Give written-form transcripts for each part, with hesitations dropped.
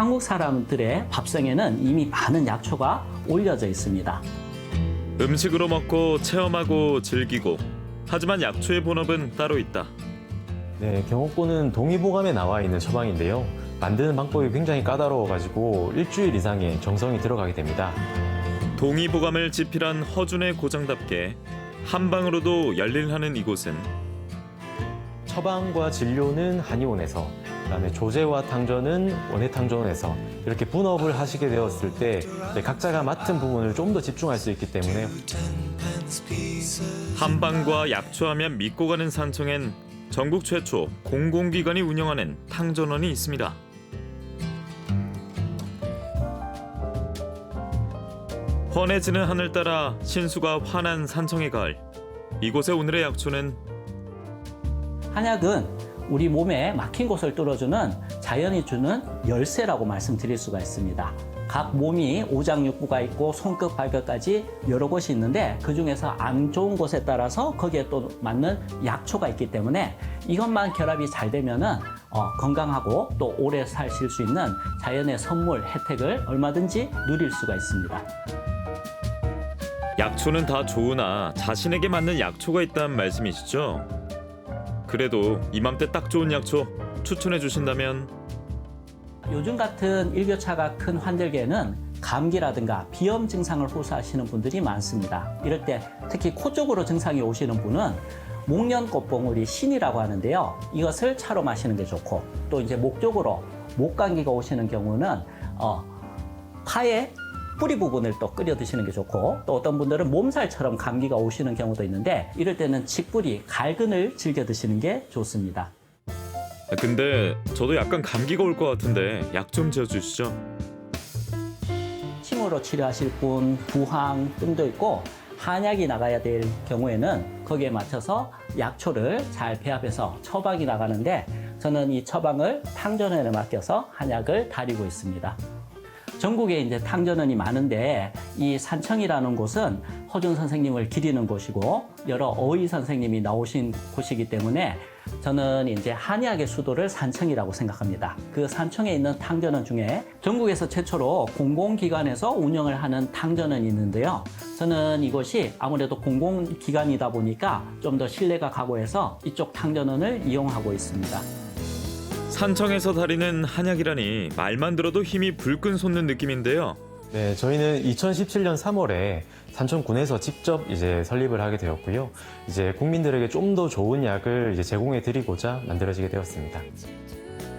한국 사람들의 밥상에는 이미 많은 약초가 올려져 있습니다. 음식으로 먹고 체험하고 즐기고 하지만 약초의 본업은 따로 있다. 네, 경옥고는 동의보감에 나와 있는 처방인데요. 만드는 방법이 굉장히 까다로워가지고 일주일 이상의 정성이 들어가게 됩니다. 동의보감을 집필한 허준의 고장답게 한 방으로도 열일하는 이곳은 처방과 진료는 한의원에서, 그다음에 조제와 탕전은 원예탕전원에서 이렇게 분업을 하시게 되었을 때 각자가 맡은 부분을 좀 더 집중할 수 있기 때문에 한방과 약초하면 믿고 가는 산청엔 전국 최초 공공기관이 운영하는 탕전원이 있습니다. 환해지는 하늘 따라 신수가 환한 산청의 가을. 이곳의 오늘의 약초는 한약은 우리 몸에 막힌 곳을 뚫어주는 자연이 주는 열쇠라고 말씀드릴 수가 있습니다. 각 몸이 오장육부가 있고 손끝 발끝까지 여러 곳이 있는데 그중에서 안 좋은 곳에 따라서 거기에 또 맞는 약초가 있기 때문에 이것만 결합이 잘 되면은 건강하고 또 오래 사실 수 있는 자연의 선물 혜택을 얼마든지 누릴 수가 있습니다. 약초는 다 좋으나 자신에게 맞는 약초가 있다는 말씀이시죠? 그래도 이맘때 딱 좋은 약초 추천해 주신다면 요즘 같은 일교차가 큰 환절기에는 감기라든가 비염 증상을 호소하시는 분들이 많습니다. 이럴 때 특히 코 쪽으로 증상이 오시는 분은 목련꽃봉우리 신이라고 하는데요. 이것을 차로 마시는 게 좋고 또 이제 목 쪽으로 목감기가 오시는 경우는 파의 뿌리 부분을 또 끓여 드시는 게 좋고 또 어떤 분들은 몸살처럼 감기가 오시는 경우도 있는데 이럴 때는 칡뿌리, 갈근을 즐겨 드시는 게 좋습니다. 근데 저도 약간 감기가 올 것 같은데 약 좀 지어주시죠. 침으로 치료하실 분, 부항 등도 있고 한약이 나가야 될 경우에는 거기에 맞춰서 약초를 잘 배합해서 처방이 나가는데 저는 이 처방을 탕전원에 맡겨서 한약을 다리고 있습니다. 전국에 이제 탕전원이 많은데 이 산청이라는 곳은 허준 선생님을 기리는 곳이고 여러 어의 선생님이 나오신 곳이기 때문에 저는 이제 한의학의 수도를 산청이라고 생각합니다. 그 산청에 있는 탕전원 중에 전국에서 최초로 공공기관에서 운영을 하는 탕전원이 있는데요. 저는 이곳이 아무래도 공공기관이다 보니까 좀 더 신뢰가 가고 해서 이쪽 탕전원을 이용하고 있습니다. 산청에서 다리는 한약이라니 말만 들어도 힘이 불끈 솟는 느낌인데요. 네, 저희는 2017년 3월에 산청군에서 직접 이제 설립을 하게 되었고요. 이제 국민들에게 좀 더 좋은 약을 이제 제공해 드리고자 만들어지게 되었습니다.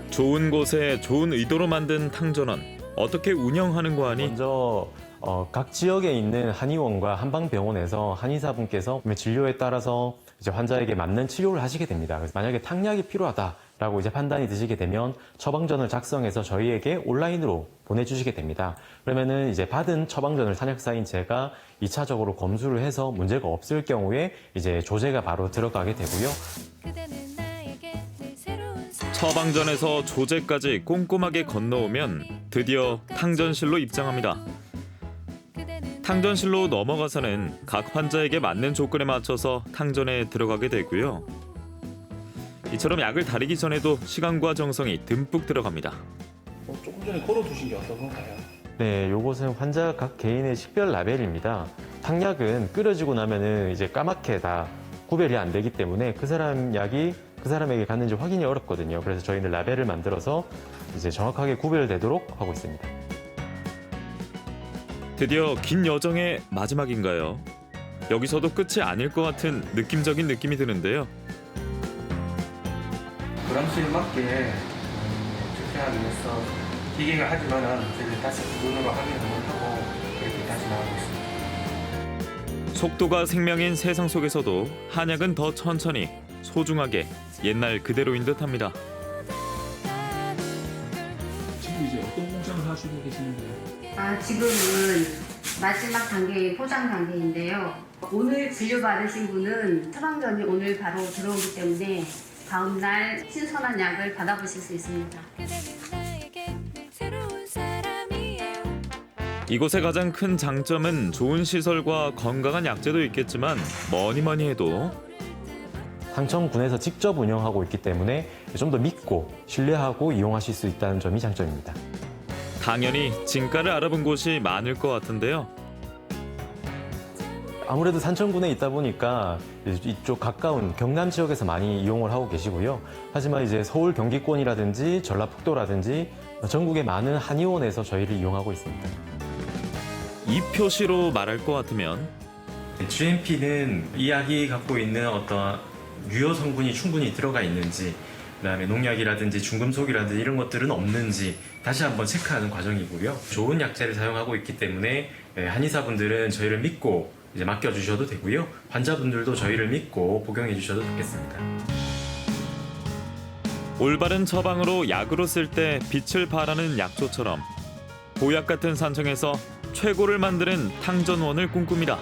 좋은 곳에 좋은 의도로 만든 탕전원. 어떻게 운영하는 거 하니? 먼저 각 지역에 있는 한의원과 한방병원에서 한의사분께서 진료에 따라서 이제 환자에게 맞는 치료를 하시게 됩니다. 그래서 만약에 탕약이 필요하다라고 이제 판단이 드시게 되면 처방전을 작성해서 저희에게 온라인으로 보내주시게 됩니다. 그러면은 이제 받은 처방전을 산약사인 제가 2차적으로 검수를 해서 문제가 없을 경우에 이제 조제가 바로 들어가게 되고요. 처방전에서 조제까지 꼼꼼하게 건너오면 드디어 탕전실로 입장합니다. 탕전실로 넘어가서는 각 환자에게 맞는 조건에 맞춰서 탕전에 들어가게 되고요. 이처럼 약을 다리기 전에도 시간과 정성이 듬뿍 들어갑니다. 조금 전에 걸어두신 게 어떤 건가요? 네, 요것은 환자 각 개인의 식별 라벨입니다. 탕약은 끓여지고 나면은 이제 까맣게 다 구별이 안 되기 때문에 그 사람 약이 그 사람에게 갔는지 확인이 어렵거든요. 그래서 저희는 라벨을 만들어서 이제 정확하게 구별되도록 하고 있습니다. 드디어 긴 여정의 마지막인가요? 여기서도 끝이 아닐 것 같은 느낌적인 느낌이 드는데요. 그람수에 맞게 측정하기 위해서 기계가 하지만은 저희들 다시 눈으로 확인을 하고 이렇게 다시 나오고 있습니다. 속도가 생명인 세상 속에서도 한약은 더 천천히 소중하게 옛날 그대로인 듯합니다. 지금 이제 어떤 공장을 하시고 계시는 거예요? 지금은 마지막 단계인 포장 단계인데요. 오늘 진료받으신 분은 처방전이 오늘 바로 들어오기 때문에 다음날 신선한 약을 받아보실 수 있습니다. 이곳의 가장 큰 장점은 좋은 시설과 건강한 약재도 있겠지만 뭐니 해도 산청군에서 직접 운영하고 있기 때문에 좀 더 믿고 신뢰하고 이용하실 수 있다는 점이 장점입니다. 당연히 진가를 알아본 곳이 많을 것 같은데요. 아무래도 산천군에 있다 보니까 이쪽 가까운 경남 지역에서 많이 이용을 하고 계시고요. 하지만 이제 서울 경기권이라든지 전라북도라든지 전국의 많은 한의원에서 저희를 이용하고 있습니다. 이 표시로 말할 것 같으면 GMP는 이 약이 갖고 있는 어떤 유효 성분이 충분히 들어가 있는지, 그다음에 농약이라든지 중금속이라든지 이런 것들은 없는지 다시 한번 체크하는 과정이고요. 좋은 약재를 사용하고 있기 때문에 한의사분들은 저희를 믿고 이제 맡겨주셔도 되고요. 환자분들도 저희를 믿고 복용해 주셔도 좋겠습니다. 올바른 처방으로 약으로 쓸 때 빛을 발하는 약초처럼 보약 같은 산청에서 최고를 만드는 탕전원을 꿈꿉니다.